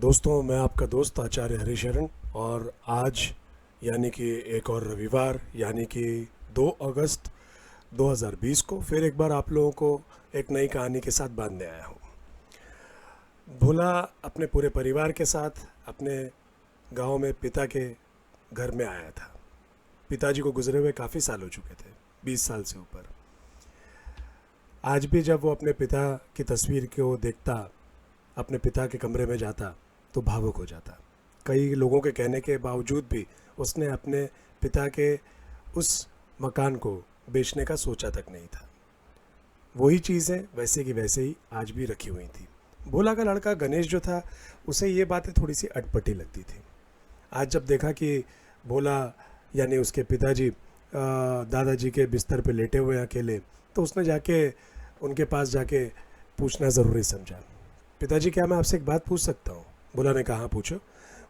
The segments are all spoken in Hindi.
दोस्तों, मैं आपका दोस्त आचार्य हरिशरण। और आज यानी कि एक और रविवार यानी कि 2 अगस्त 2020 को फिर एक बार आप लोगों को एक नई कहानी के साथ बांधने आया हूँ। भोला अपने पूरे परिवार के साथ अपने गांव में पिता के घर में आया था। पिताजी को गुजरे हुए काफ़ी साल हो चुके थे, 20 साल से ऊपर। आज भी जब वो अपने पिता की तस्वीर को देखता, अपने पिता के कमरे में जाता, तो भावुक हो जाता। कई लोगों के कहने के बावजूद भी उसने अपने पिता के उस मकान को बेचने का सोचा तक नहीं था। वही चीज़ें वैसे की वैसे ही आज भी रखी हुई थी। भोला का लड़का गणेश जो था, उसे ये बातें थोड़ी सी अटपटी लगती थी। आज जब देखा कि भोला यानी उसके पिताजी दादाजी के बिस्तर पे लेटे हुए हैं अकेले, तो उसने जाके उनके पास जाके पूछना ज़रूरी समझा। पिताजी, क्या मैं आपसे एक बात पूछ सकता हूँ? भोला ने कहा, पूछो।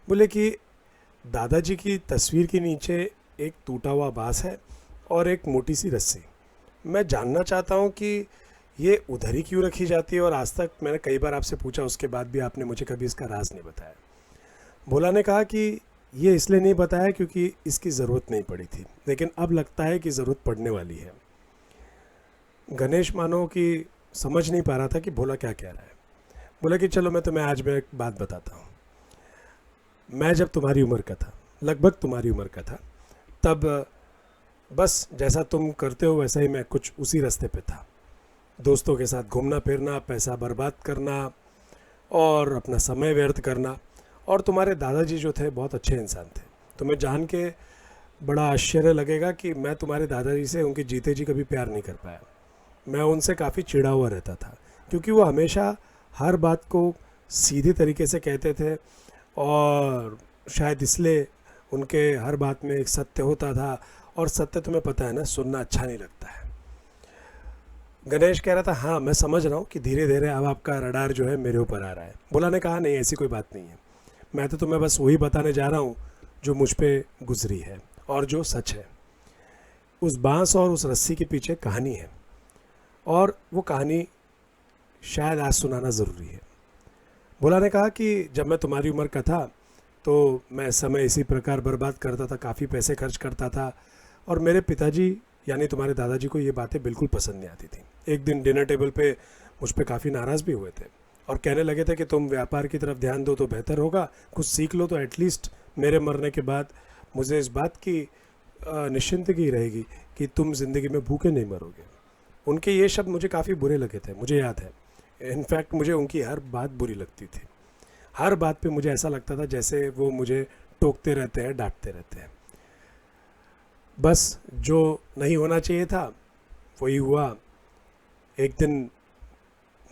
बोले कि दादाजी की तस्वीर के नीचे एक टूटा हुआ बांस है और एक मोटी सी रस्सी। मैं जानना चाहता हूँ कि ये उधर ही क्यों रखी जाती है, और आज तक मैंने कई बार आपसे पूछा, उसके बाद भी आपने मुझे कभी इसका राज नहीं बताया। भोला ने कहा कि ये इसलिए नहीं बताया क्योंकि इसकी ज़रूरत नहीं पड़ी थी, लेकिन अब लगता है कि ज़रूरत पड़ने वाली है। गणेश मानो कि समझ नहीं पा रहा था कि भोला क्या कह रहा है। बोला कि चलो मैं तुम्हें आज मैं एक बात बताता हूँ। मैं जब तुम्हारी उम्र का था, लगभग तुम्हारी उम्र का था, तब बस जैसा तुम करते हो वैसा ही मैं कुछ उसी रास्ते पे था। दोस्तों के साथ घूमना फिरना, पैसा बर्बाद करना और अपना समय व्यर्थ करना। और तुम्हारे दादाजी जो थे बहुत अच्छे इंसान थे। तुम्हें जान के बड़ा आश्चर्य लगेगा कि मैं तुम्हारे दादाजी से उनके जीते जी कभी प्यार नहीं कर पाया। मैं उनसे काफ़ी चिढ़ा हुआ रहता था, क्योंकि वो हमेशा हर बात को सीधी तरीके से कहते थे, और शायद इसलिए उनके हर बात में एक सत्य होता था। और सत्य तुम्हें पता है ना, सुनना अच्छा नहीं लगता है। गणेश कह रहा था, हाँ मैं समझ रहा हूँ कि धीरे धीरे अब आपका रडार जो है मेरे ऊपर आ रहा है। भोला ने कहा, नहीं ऐसी कोई बात नहीं है, मैं तो तुम्हें बस वही बताने जा रहा हूँ जो मुझ पर गुजरी है और जो सच है। उस बांस और उस रस्सी के पीछे कहानी है, और वो कहानी शायद आज सुनाना ज़रूरी है। भोला ने कहा कि जब मैं तुम्हारी उम्र का था तो मैं समय इसी प्रकार बर्बाद करता था, काफ़ी पैसे खर्च करता था, और मेरे पिताजी यानी तुम्हारे दादाजी को ये बातें बिल्कुल पसंद नहीं आती थी। एक दिन डिनर टेबल पे मुझ पर काफ़ी नाराज़ भी हुए थे, और कहने लगे थे कि तुम व्यापार की तरफ ध्यान दो तो बेहतर होगा, कुछ सीख लो तो एटलीस्ट मेरे मरने के बाद मुझे इस बात की निश्चिंतगी रहेगी कि तुम ज़िंदगी में भूखे नहीं मरोगे। उनके ये शब्द मुझे काफ़ी बुरे लगे थे, मुझे याद है। इनफैक्ट मुझे उनकी हर बात बुरी लगती थी। हर बात पे मुझे ऐसा लगता था जैसे वो मुझे टोकते रहते हैं, डांटते रहते हैं। बस जो नहीं होना चाहिए था वही हुआ। एक दिन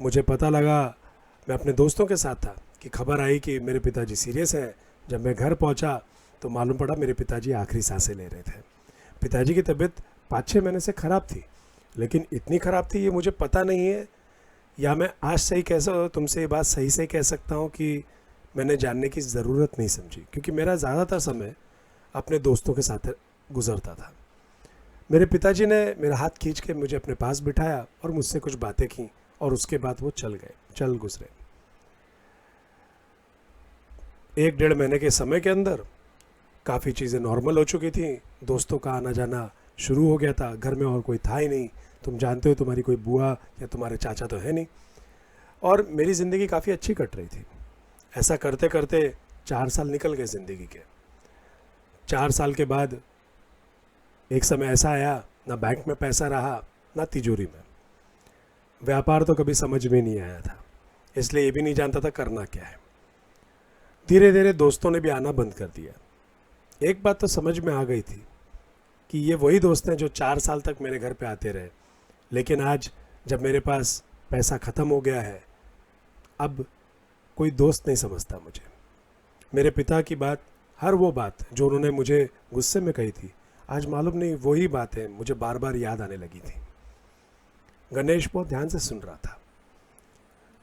मुझे पता लगा, मैं अपने दोस्तों के साथ था, कि खबर आई कि मेरे पिताजी सीरियस हैं। जब मैं घर पहुंचा तो मालूम पड़ा मेरे पिताजी आखिरी सांसें ले रहे थे। पिताजी की तबीयत 5-6 महीने से ख़राब थी, लेकिन इतनी ख़राब थी ये मुझे पता नहीं है, या मैं आज सही कैसा तुमसे ये बात सही से कह सकता हूँ कि मैंने जानने की ज़रूरत नहीं समझी, क्योंकि मेरा ज़्यादातर समय अपने दोस्तों के साथ गुजरता था। मेरे पिताजी ने मेरा हाथ खींच के मुझे अपने पास बिठाया और मुझसे कुछ बातें की, और उसके बाद वो चल गुजरे। 1-1.5 महीने के समय के अंदर काफ़ी चीज़ें नॉर्मल हो चुकी थी। दोस्तों का आना जाना शुरू हो गया था, घर में और कोई था ही नहीं। तुम जानते हो तुम्हारी कोई बुआ या तुम्हारे चाचा तो है नहीं, और मेरी ज़िंदगी काफ़ी अच्छी कट रही थी। ऐसा करते करते 4 साल निकल गए ज़िंदगी के। 4 साल के बाद एक समय ऐसा आया, ना बैंक में पैसा रहा ना तिजोरी में। व्यापार तो कभी समझ में नहीं आया था, इसलिए ये भी नहीं जानता था करना क्या है। धीरे धीरे दोस्तों ने भी आना बंद कर दिया। एक बात तो समझ में आ गई थी कि ये वही दोस्त हैं जो 4 साल तक मेरे घर पे आते रहे, लेकिन आज जब मेरे पास पैसा ख़त्म हो गया है, अब कोई दोस्त नहीं समझता मुझे। मेरे पिता की बात, हर वो बात जो उन्होंने मुझे गुस्से में कही थी, आज मालूम नहीं वही बातें मुझे बार बार याद आने लगी थी। गणेश बहुत ध्यान से सुन रहा था।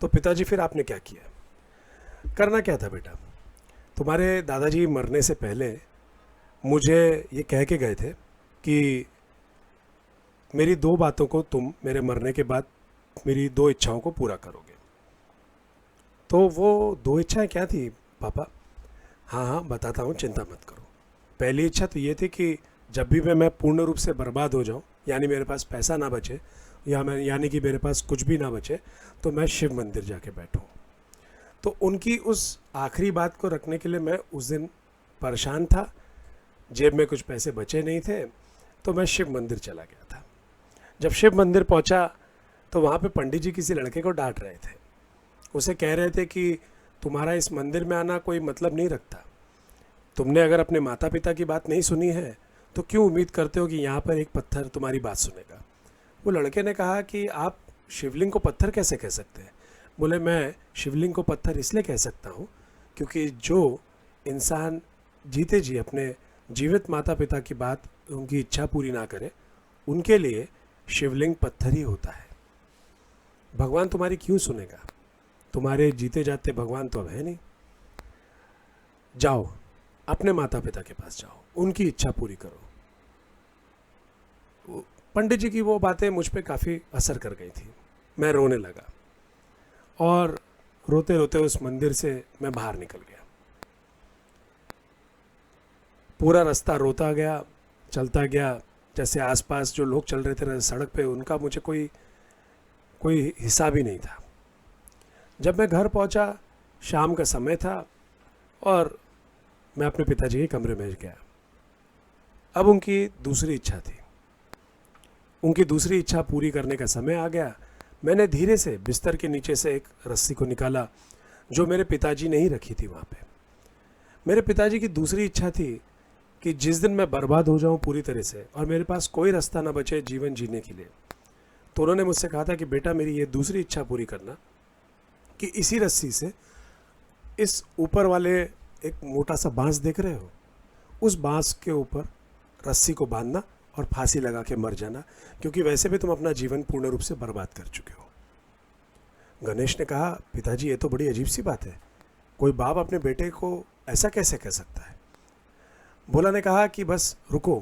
तो पिताजी, फिर आपने क्या किया? करना क्या था बेटा? तुम्हारे दादाजी मरने से पहले मुझे ये कह के गए थे कि मेरी 2 बातों को तुम मेरे मरने के बाद मेरी 2 इच्छाओं को पूरा करोगे। तो वो 2 इच्छाएं क्या थी? पापा, हाँ हाँ बताता हूँ, चिंता मत करो। पहली इच्छा तो ये थी कि जब भी मैं पूर्ण रूप से बर्बाद हो जाऊँ, यानी मेरे पास पैसा ना बचे, यानी कि मेरे पास कुछ भी ना बचे, तो मैं शिव मंदिर जाके बैठूँ। तो उनकी उस आखिरी बात को रखने के लिए मैं उस दिन परेशान था, जेब में कुछ पैसे बचे नहीं थे, तो मैं शिव मंदिर चला गया था। जब शिव मंदिर पहुंचा तो वहाँ पे पंडित जी किसी लड़के को डांट रहे थे। उसे कह रहे थे कि तुम्हारा इस मंदिर में आना कोई मतलब नहीं रखता, तुमने अगर अपने माता पिता की बात नहीं सुनी है तो क्यों उम्मीद करते हो कि यहाँ पर एक पत्थर तुम्हारी बात सुनेगा। वो लड़के ने कहा कि आप शिवलिंग को पत्थर कैसे कह सकते हैं। बोले, मैं शिवलिंग को पत्थर इसलिए कह सकता हूँ क्योंकि जो इंसान जीते जी अपने जीवित माता पिता की बात, उनकी इच्छा पूरी ना करे, उनके लिए शिवलिंग पत्थर ही होता है। भगवान तुम्हारी क्यों सुनेगा, तुम्हारे जीते जाते भगवान तो अब है नहीं। जाओ अपने माता पिता के पास जाओ, उनकी इच्छा पूरी करो। पंडित जी की वो बातें मुझ पे काफ़ी असर कर गई थी। मैं रोने लगा और रोते रोते उस मंदिर से मैं बाहर निकल गया। पूरा रास्ता रोता गया, चलता गया, जैसे आसपास जो लोग चल रहे थे सड़क पे, उनका मुझे कोई हिसाब ही नहीं था। जब मैं घर पहुंचा, शाम का समय था और मैं अपने पिताजी के कमरे में गया। अब उनकी दूसरी इच्छा थी, उनकी दूसरी इच्छा पूरी करने का समय आ गया। मैंने धीरे से बिस्तर के नीचे से एक रस्सी को निकाला जो मेरे पिताजी ने ही रखी थी वहाँ पे। मेरे पिताजी की दूसरी इच्छा थी कि जिस दिन मैं बर्बाद हो जाऊँ पूरी तरह से और मेरे पास कोई रास्ता ना बचे जीवन जीने के लिए, तो उन्होंने मुझसे कहा था कि बेटा मेरी ये दूसरी इच्छा पूरी करना कि इसी रस्सी से इस ऊपर वाले एक मोटा सा बांस देख रहे हो, उस बांस के ऊपर रस्सी को बांधना और फांसी लगा के मर जाना, क्योंकि वैसे भी तुम अपना जीवन पूर्ण रूप से बर्बाद कर चुके हो। गणेश ने कहा, पिताजी ये तो बड़ी अजीब सी बात है, कोई बाप अपने बेटे को ऐसा कैसे कह सकता है। भोला ने कहा कि बस रुको,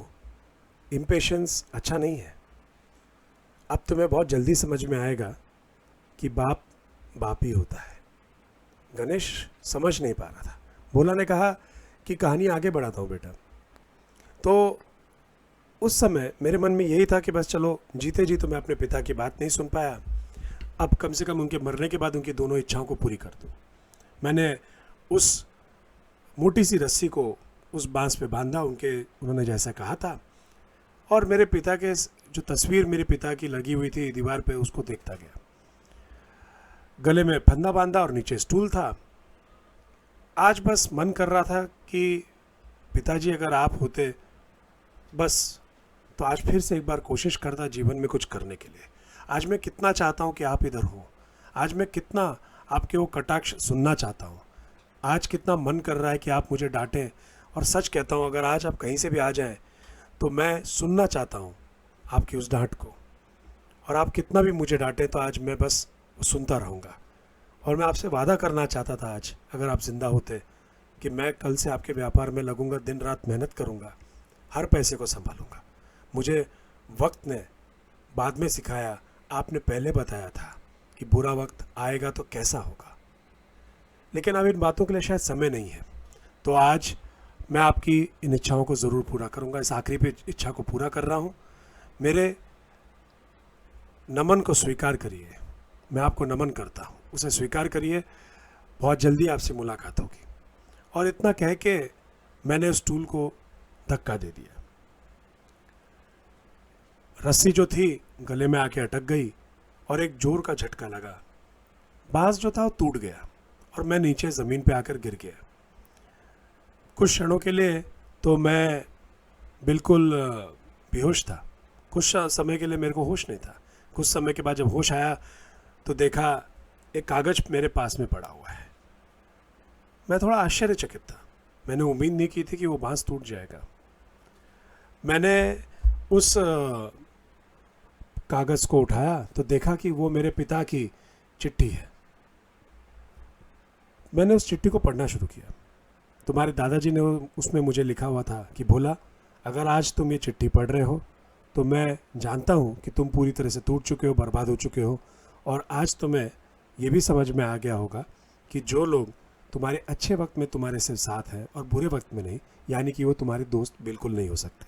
इम्पेशंस अच्छा नहीं है, अब तुम्हें बहुत जल्दी समझ में आएगा कि बाप बाप ही होता है। गणेश समझ नहीं पा रहा था। भोला ने कहा कि कहानी आगे बढ़ाता हूँ बेटा। तो उस समय मेरे मन में यही था कि बस चलो, जीते जी तो मैं अपने पिता की बात नहीं सुन पाया, अब कम से कम उनके मरने के बाद उनकी दोनों इच्छाओं को पूरी कर दूँ। मैंने उस मोटी सी रस्सी को उस बांस पे बांधा, उन्होंने जैसा कहा था, और मेरे पिता के जो तस्वीर मेरे पिता की लगी हुई थी दीवार पे, उसको देखता गया। गले में फंदा बांधा और नीचे स्टूल था। आज बस मन कर रहा था कि पिताजी अगर आप होते बस, तो आज फिर से एक बार कोशिश करता जीवन में कुछ करने के लिए। आज मैं कितना चाहता हूँ कि आप इधर हो, आज मैं कितना आपके वो कटाक्ष सुनना चाहता हूँ, आज कितना मन कर रहा है कि आप मुझे डांटें। और सच कहता हूँ, अगर आज आप कहीं से भी आ जाएं तो मैं सुनना चाहता हूँ आपकी उस डांट को, और आप कितना भी मुझे डांटें तो आज मैं बस सुनता रहूँगा। और मैं आपसे वादा करना चाहता था आज, अगर आप जिंदा होते, कि मैं कल से आपके व्यापार में लगूंगा, दिन रात मेहनत करूँगा, हर पैसे को संभालूंगा। मुझे वक्त ने बाद में सिखाया, आपने पहले बताया था कि बुरा वक्त आएगा तो कैसा होगा, लेकिन अब इन बातों के लिए शायद समय नहीं है। तो आज मैं आपकी इन इच्छाओं को ज़रूर पूरा करूंगा। इस आखिरी पे इच्छा को पूरा कर रहा हूँ। मेरे नमन को स्वीकार करिए, मैं आपको नमन करता हूँ, उसे स्वीकार करिए, बहुत जल्दी आपसे मुलाकात होगी। और इतना कह के मैंने उस स्टूल को धक्का दे दिया। रस्सी जो थी गले में आके अटक गई और एक जोर का झटका लगा। बांस जो था वो टूट गया और मैं नीचे ज़मीन पे आकर गिर गया। कुछ क्षणों के लिए तो मैं बिल्कुल बेहोश था। कुछ समय के लिए मेरे को होश नहीं था। कुछ समय के बाद जब होश आया तो देखा एक कागज़ मेरे पास में पड़ा हुआ है। मैं थोड़ा आश्चर्यचकित था। मैंने उम्मीद नहीं की थी कि वो बांस टूट जाएगा। मैंने उस कागज़ को उठाया तो देखा कि वो मेरे पिता की चिट्ठी है। मैंने उस चिट्ठी को पढ़ना शुरू किया। तुम्हारे दादाजी ने उसमें मुझे लिखा हुआ था कि भोला, अगर आज तुम ये चिट्ठी पढ़ रहे हो तो मैं जानता हूँ कि तुम पूरी तरह से टूट चुके हो, बर्बाद हो चुके हो, और आज तुम्हें ये भी समझ में आ गया होगा कि जो लोग तुम्हारे अच्छे वक्त में तुम्हारे से साथ है और बुरे वक्त में नहीं, यानी कि वो तुम्हारे दोस्त बिल्कुल नहीं हो सकते।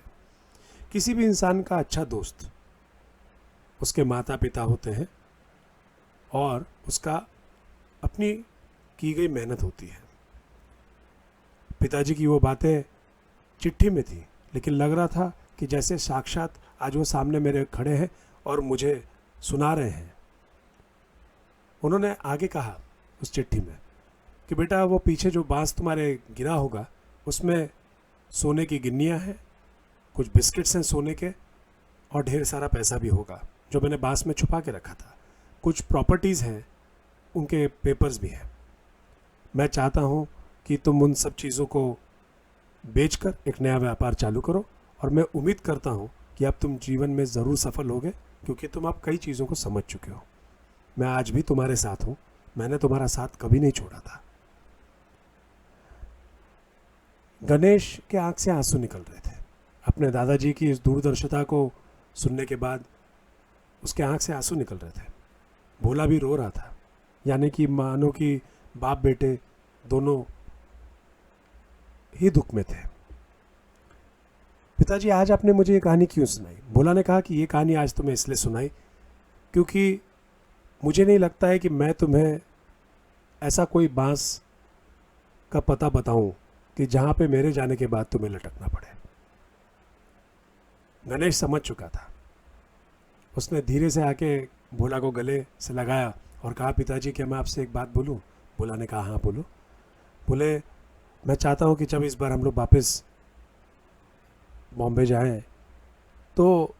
किसी भी इंसान का अच्छा दोस्त उसके माता पिता होते हैं और उसका अपनी की गई मेहनत होती है। पिताजी की वो बातें चिट्ठी में थी, लेकिन लग रहा था कि जैसे साक्षात आज वो सामने मेरे खड़े हैं और मुझे सुना रहे हैं। उन्होंने आगे कहा उस चिट्ठी में कि बेटा वो पीछे जो बांस तुम्हारे गिरा होगा उसमें सोने की गिन्नियाँ हैं, कुछ बिस्किट्स हैं सोने के, और ढेर सारा पैसा भी होगा जो मैंने बांस में छुपा के रखा था। कुछ प्रॉपर्टीज़ हैं, उनके पेपर्स भी हैं। मैं चाहता हूँ कि तुम उन सब चीज़ों को बेचकर एक नया व्यापार चालू करो, और मैं उम्मीद करता हूँ कि अब तुम जीवन में ज़रूर सफल होगे, क्योंकि तुम अब कई चीज़ों को समझ चुके हो। मैं आज भी तुम्हारे साथ हूँ, मैंने तुम्हारा साथ कभी नहीं छोड़ा था। गणेश के आंख से आंसू निकल रहे थे। अपने दादाजी की इस दूरदर्शिता को सुनने के बाद उसके आंख से आंसू निकल रहे थे। भोला भी रो रहा था, यानी कि मानो कि बाप बेटे दोनों ही दुख में थे। पिताजी, आज आपने मुझे ये कहानी क्यों सुनाई? भोला ने कहा कि ये कहानी आज तुम्हें इसलिए सुनाई क्योंकि मुझे नहीं लगता है कि मैं तुम्हें ऐसा कोई बांस का पता बताऊं कि जहां पे मेरे जाने के बाद तुम्हें लटकना पड़े। गणेश समझ चुका था। उसने धीरे से आके भोला को गले से लगाया और कहा, पिताजी क्या मैं आपसे एक बात बोलूं? भोला ने कहा, हाँ बोलो। बोले, मैं चाहता हूं कि जब इस बार हम लोग वापस बॉम्बे जाएं तो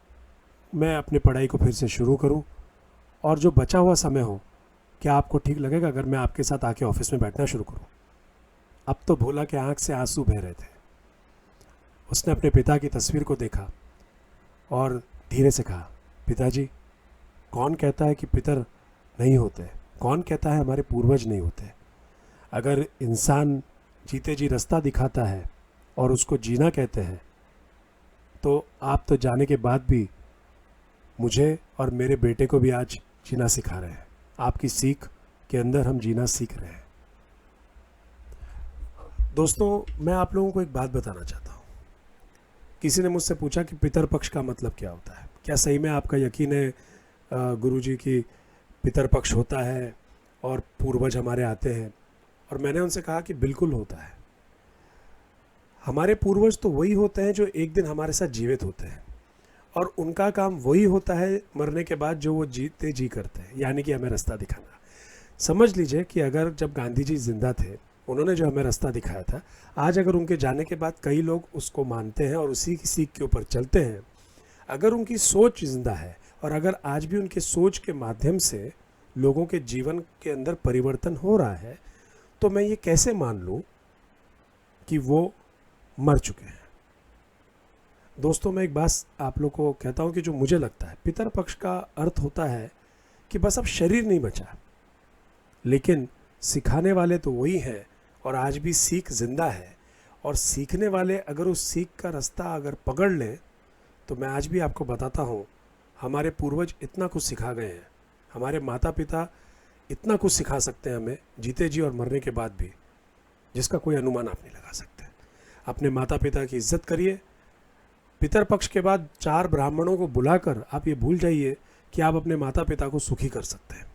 मैं अपनी पढ़ाई को फिर से शुरू करूं, और जो बचा हुआ समय हो, क्या आपको ठीक लगेगा अगर मैं आपके साथ आके ऑफिस में बैठना शुरू करूं? अब तो भोला के आंख से आंसू बह रहे थे। उसने अपने पिता की तस्वीर को देखा और धीरे से कहा, पिताजी, कौन कहता है कि पितर नहीं होते? कौन कहता है हमारे पूर्वज नहीं होते? अगर इंसान जीते जी रास्ता दिखाता है और उसको जीना कहते हैं, तो आप तो जाने के बाद भी मुझे और मेरे बेटे को भी आज जीना सिखा रहे हैं। आपकी सीख के अंदर हम जीना सीख रहे हैं। दोस्तों, मैं आप लोगों को एक बात बताना चाहता हूँ। किसी ने मुझसे पूछा कि पितर पक्ष का मतलब क्या होता है? क्या सही में आपका यकीन है गुरुजी की पितर पक्ष होता है और पूर्वज हमारे आते हैं? और मैंने उनसे कहा कि बिल्कुल होता है। हमारे पूर्वज तो वही होते हैं जो एक दिन हमारे साथ जीवित होते हैं, और उनका काम वही होता है मरने के बाद जो वो जीते जी करते हैं, यानी कि हमें रास्ता दिखाना। समझ लीजिए कि अगर जब गांधी जी जिंदा थे, उन्होंने जो हमें रास्ता दिखाया था, आज अगर उनके जाने के बाद कई लोग उसको मानते हैं और उसी की सीख के ऊपर चलते हैं, अगर उनकी सोच जिंदा है और अगर आज भी उनके सोच के माध्यम से लोगों के जीवन के अंदर परिवर्तन हो रहा है, तो मैं ये कैसे मान लूँ कि वो मर चुके हैं? दोस्तों, मैं एक बात आप लोग को कहता हूँ कि जो मुझे लगता है, पितर पक्ष का अर्थ होता है कि बस अब शरीर नहीं बचा, लेकिन सिखाने वाले तो वही हैं और आज भी सीख जिंदा है। और सीखने वाले अगर उस सीख का रास्ता अगर पकड़ लें, तो मैं आज भी आपको बताता हूँ, हमारे पूर्वज इतना कुछ सिखा गए हैं, हमारे माता पिता इतना कुछ सिखा सकते हैं हमें जीते जी और मरने के बाद भी, जिसका कोई अनुमान आप नहीं लगा सकते। अपने माता पिता की इज्जत करिए। पितर पक्ष के बाद 4 ब्राह्मणों को बुलाकर आप ये भूल जाइए कि आप अपने माता पिता को सुखी कर सकते हैं।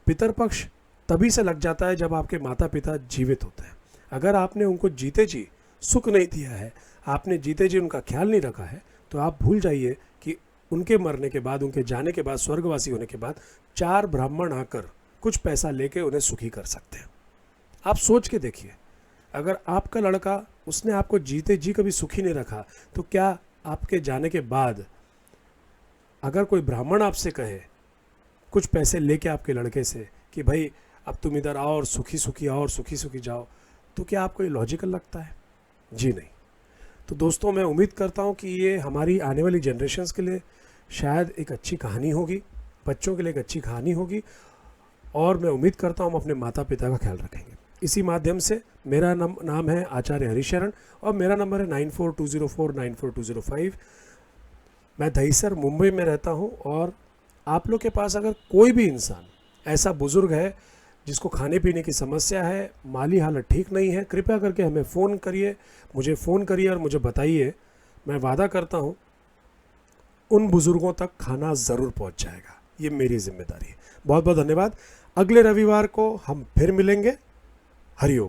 पितर पक्ष तभी से लग जाता है जब आपके माता पिता जीवित होते हैं। अगर आपने उनको जीते जी सुख नहीं दिया है, आपने जीते जी उनका ख्याल नहीं रखा है, तो आप भूल जाइए कि उनके मरने के बाद, उनके जाने के बाद, स्वर्गवासी होने के बाद 4 ब्राह्मण आकर कुछ पैसा लेके उन्हें सुखी कर सकते हैं। आप सोच के देखिए, अगर आपका लड़का, उसने आपको जीते जी कभी सुखी नहीं रखा, तो क्या आपके जाने के बाद अगर कोई ब्राह्मण आपसे कहे कुछ पैसे लेके आपके लड़के से कि भाई अब तुम इधर आओ और सुखी सुखी आओ और सुखी सुखी जाओ, तो क्या आपको ये लॉजिकल लगता है? जी नहीं। तो दोस्तों, मैं उम्मीद करता हूँ कि ये हमारी आने वाली जनरेशन्स के लिए शायद एक अच्छी कहानी होगी, बच्चों के लिए एक अच्छी कहानी होगी, और मैं उम्मीद करता हूँ हम अपने माता पिता का ख्याल रखेंगे। इसी माध्यम से मेरा नाम है आचार्य हरिशरण और मेरा नंबर है 9420494205। मैं दहीसर मुंबई में रहता हूँ, और आप लोग के पास अगर कोई भी इंसान ऐसा बुज़ुर्ग है जिसको खाने पीने की समस्या है, माली हालत ठीक नहीं है, कृपया करके हमें फ़ोन करिए, मुझे फ़ोन करिए और मुझे बताइए। मैं वादा करता हूँ उन बुज़ुर्गों तक खाना ज़रूर पहुँच जाएगा। ये मेरी जिम्मेदारी है। बहुत बहुत धन्यवाद। अगले रविवार को हम फिर मिलेंगे। हरिओम।